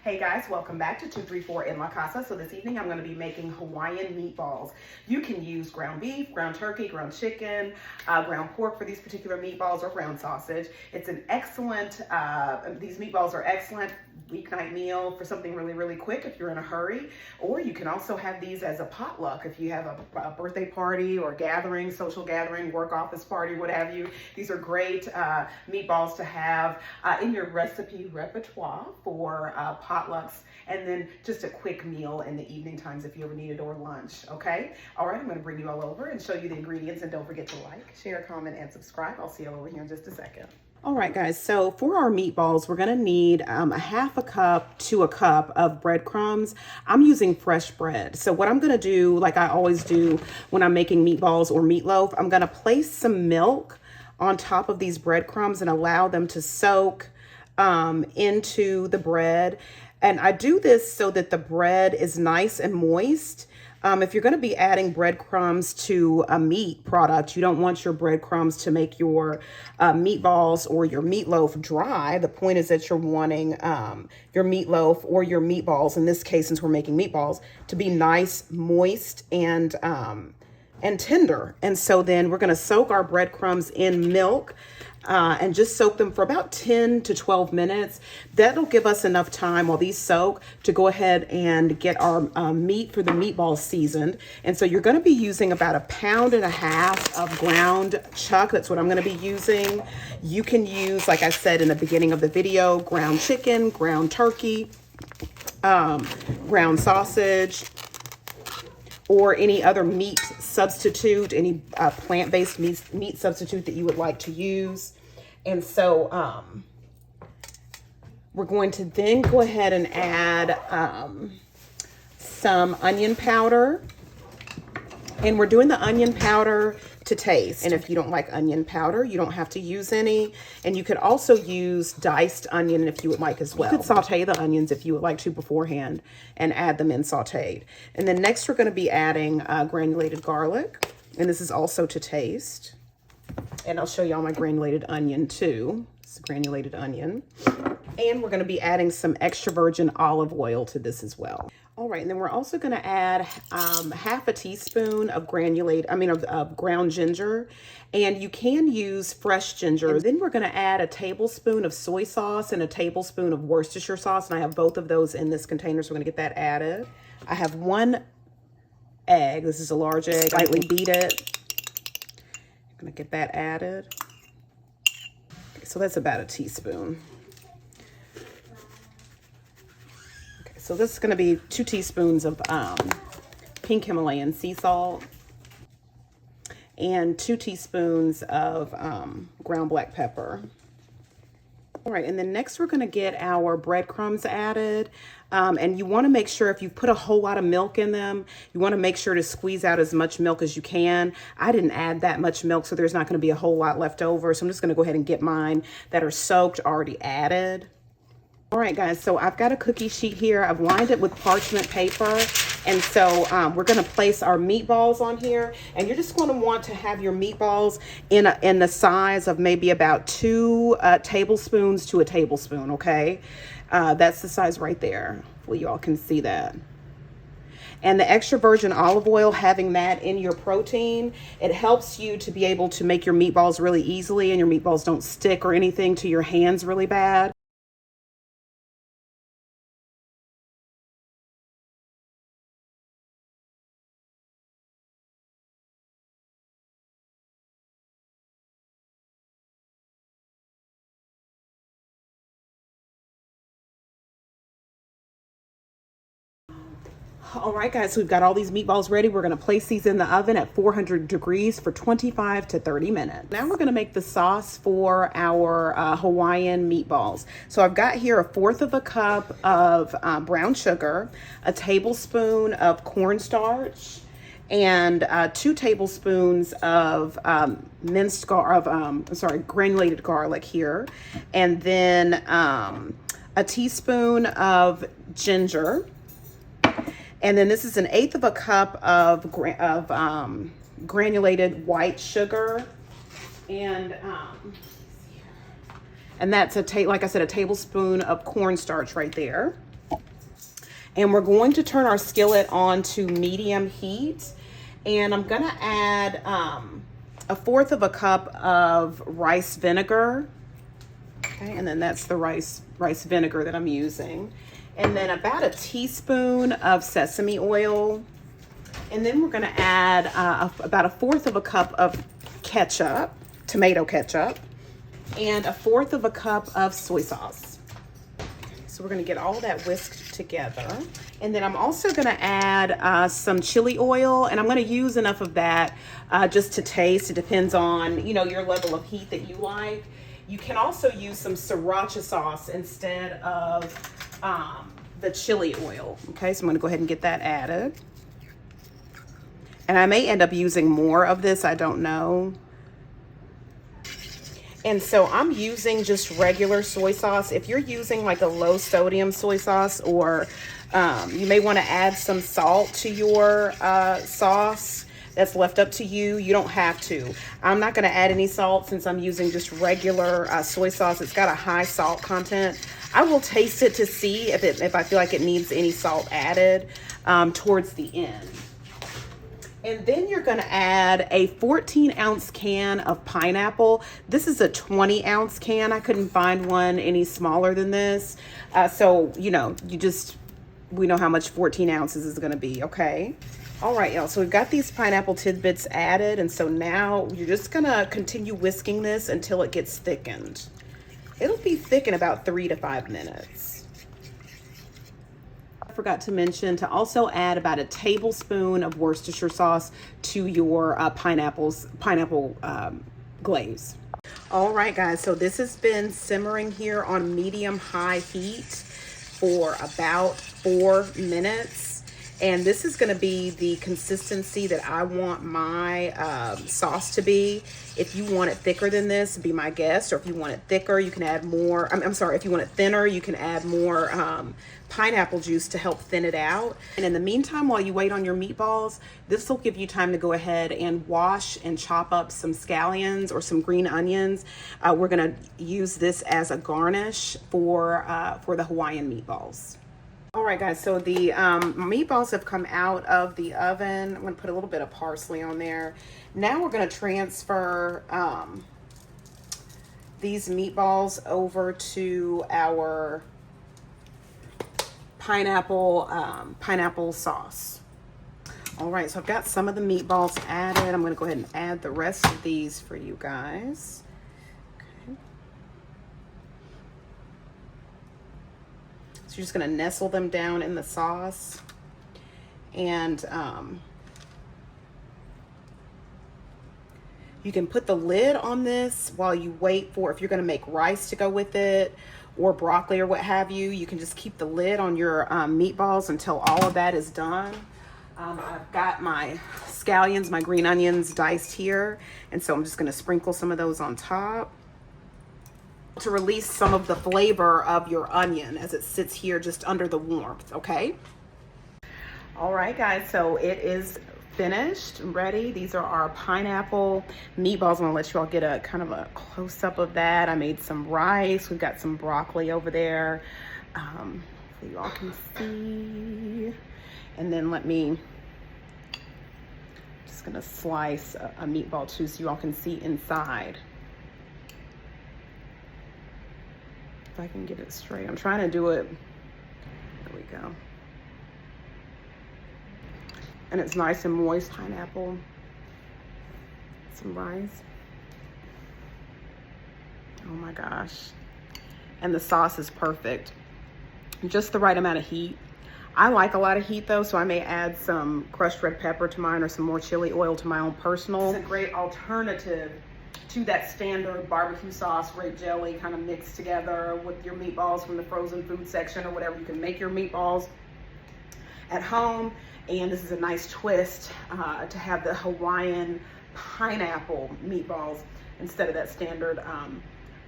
Hey guys, welcome back to 234 En La Casa. So this evening I'm going to be making Hawaiian meatballs. You can use ground beef, ground turkey, ground chicken, ground pork for these particular meatballs, or ground sausage. It's an excellent, these meatballs are excellent weeknight meal for something really quick if you're in a hurry. Or you can also have these as a potluck if you have a birthday party or gathering, social gathering, work office party, what have you. These are great meatballs to have in your recipe repertoire for potlucks, and then just a quick meal in the evening times if you ever need it, or lunch. Okay, all right, I'm going to bring you all over and show you the ingredients, and don't forget to like, share, comment, and subscribe. I'll see you over here in just a second. All right, guys, so for our meatballs, we're gonna need a half a cup to a cup of breadcrumbs. I'm using fresh bread. So what I'm gonna do, like I always do when I'm making meatballs or meatloaf, I'm gonna place some milk on top of these breadcrumbs and allow them to soak into the bread. And I do this so that the bread is nice and moist. If you're going to be adding breadcrumbs to a meat product, you don't want your breadcrumbs to make your meatballs or your meatloaf dry. The point is that you're wanting your meatloaf or your meatballs, in this case, since we're making meatballs, to be nice, moist, and tender. And so then we're going to soak our breadcrumbs in milk and just soak them for about 10 to 12 minutes. That'll give us enough time while these soak to go ahead and get our meat for the meatballs seasoned. And so you're going to be using about 1.5 pounds of ground chuck. That's what I'm going to be using. You can use, like I said in the beginning of the video, ground chicken, ground turkey, ground sausage, or any other meat substitute, any plant-based meat substitute that you would like to use. And so we're going to then go ahead and add some onion powder. And we're doing the onion powder to taste. And if you don't like onion powder, you don't have to use any. And you could also use diced onion if you would like as well. You could saute the onions if you would like to beforehand and add them in sauteed. And then next we're going to be adding granulated garlic. And this is also to taste. And I'll show you all my granulated onion too. It's granulated onion. And we're going to be adding some extra virgin olive oil to this as well. All right, and then we're also going to add half a teaspoon of ground ginger, and you can use fresh ginger. And then we're going to add a tablespoon of soy sauce and a tablespoon of Worcestershire sauce, and I have both of those in this container, so we're going to get that added. I have 1 egg. This is a large egg. Lightly beat it. I'm going to get that added. Okay, so that's about a teaspoon. So this is going to be 2 teaspoons of pink Himalayan sea salt and 2 teaspoons of ground black pepper. All right, and then next we're going to get our breadcrumbs added. And you want to make sure, if you put a whole lot of milk in them, you want to make sure to squeeze out as much milk as you can. I didn't add that much milk, so there's not going to be a whole lot left over. So I'm just going to go ahead and get mine that are soaked already added. All right, guys, so I've got a cookie sheet here. I've lined it with parchment paper. And so we're going to place our meatballs on here. And you're just going to want to have your meatballs in the size of maybe about 2 tablespoons to a tablespoon, okay? That's the size right there. Well, you all can see that. And the extra virgin olive oil, having that in your protein, it helps you to be able to make your meatballs really easily, and your meatballs don't stick or anything to your hands really bad. All right, guys, so we've got all these meatballs ready. We're going to place these in the oven at 400 degrees for 25 to 30 minutes. Now we're going to make the sauce for our Hawaiian meatballs. So I've got here 1/4 cup of brown sugar, a tablespoon of cornstarch, and 2 tablespoons of granulated garlic here, and then a teaspoon of ginger. And then this is 1/8 cup of granulated white sugar, and that's like I said, a tablespoon of cornstarch right there. And we're going to turn our skillet on to medium heat. And I'm gonna add 1/4 cup of rice vinegar. Okay, and then that's the rice vinegar that I'm using. And then about a teaspoon of sesame oil. And then we're gonna add about 1/4 cup of ketchup, tomato ketchup, and 1/4 cup of soy sauce. So we're gonna get all that whisked together. And then I'm also gonna add some chili oil, and I'm gonna use enough of that just to taste. It depends on, you know, your level of heat that you like. You can also use some sriracha sauce instead of the chili oil. Okay, so I'm gonna go ahead and get that added. And I may end up using more of this, I don't know. And so I'm using just regular soy sauce. If you're using like a low sodium soy sauce, or you may want to add some salt to your sauce, that's left up to you. You don't have to. I'm not going to add any salt since I'm using just regular soy sauce. It's got a high salt content. I will taste it to see if I feel like it needs any salt added towards the end. And then you're gonna add a 14-ounce can of pineapple. This is a 20-ounce can. I couldn't find one any smaller than this. So, you know, we know how much 14 ounces is gonna be, okay? All right, y'all, so we've got these pineapple tidbits added, and so now you're just gonna continue whisking this until it gets thickened. It'll be thick in about 3 to 5 minutes. Forgot to mention to also add about a tablespoon of Worcestershire sauce to your pineapple glaze. All right, guys, so this has been simmering here on medium-high heat for about 4 minutes. And this is gonna be the consistency that I want my sauce to be. If you want it thicker than this, be my guest. Or if you want it thicker, you can add more. I'm sorry, if you want it thinner, you can add more pineapple juice to help thin it out. And in the meantime, while you wait on your meatballs, this will give you time to go ahead and wash and chop up some scallions or some green onions. We're gonna use this as a garnish for the Hawaiian meatballs. All right, guys, so the meatballs have come out of the oven. I'm gonna put a little bit of parsley on there. Now we're gonna transfer these meatballs over to our pineapple sauce. All right, so I've got some of the meatballs added. I'm gonna go ahead and add the rest of these for you guys. Okay. So you're just gonna nestle them down in the sauce. And you can put the lid on this while you wait for, if you're gonna make rice to go with it, or broccoli or what have you, you can just keep the lid on your meatballs until all of that is done. I've got my scallions, my green onions diced here, and so I'm just gonna sprinkle some of those on top to release some of the flavor of your onion as it sits here just under the warmth, okay? All right, guys, so it is finished, ready. These are our pineapple meatballs. I'm gonna let you all get a kind of a close-up of that. I made some rice. We've got some broccoli over there, so you all can see. And then just gonna slice a meatball too so you all can see inside. If I can get it straight. I'm trying to do it. There we go. And it's nice and moist, pineapple, some rice. Oh my gosh. And the sauce is perfect. Just the right amount of heat. I like a lot of heat though, so I may add some crushed red pepper to mine or some more chili oil to my own personal. It's a great alternative to that standard barbecue sauce, grape jelly kind of mixed together with your meatballs from the frozen food section or whatever. You can make your meatballs at home. And this is a nice twist to have the Hawaiian pineapple meatballs instead of that standard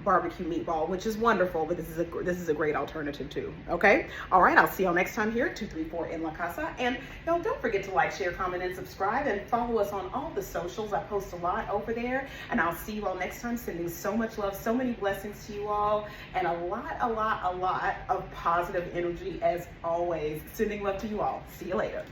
barbecue meatball, which is wonderful, but this is a great alternative too. Okay, all right, I'll see y'all next time here at 234 En La Casa, and y'all don't forget to like, share, comment, and subscribe, and follow us on all the socials. I post a lot over there, and I'll see you all next time. Sending so much love, so many blessings to you all, and a lot of positive energy as always. Sending love to you all. See you later.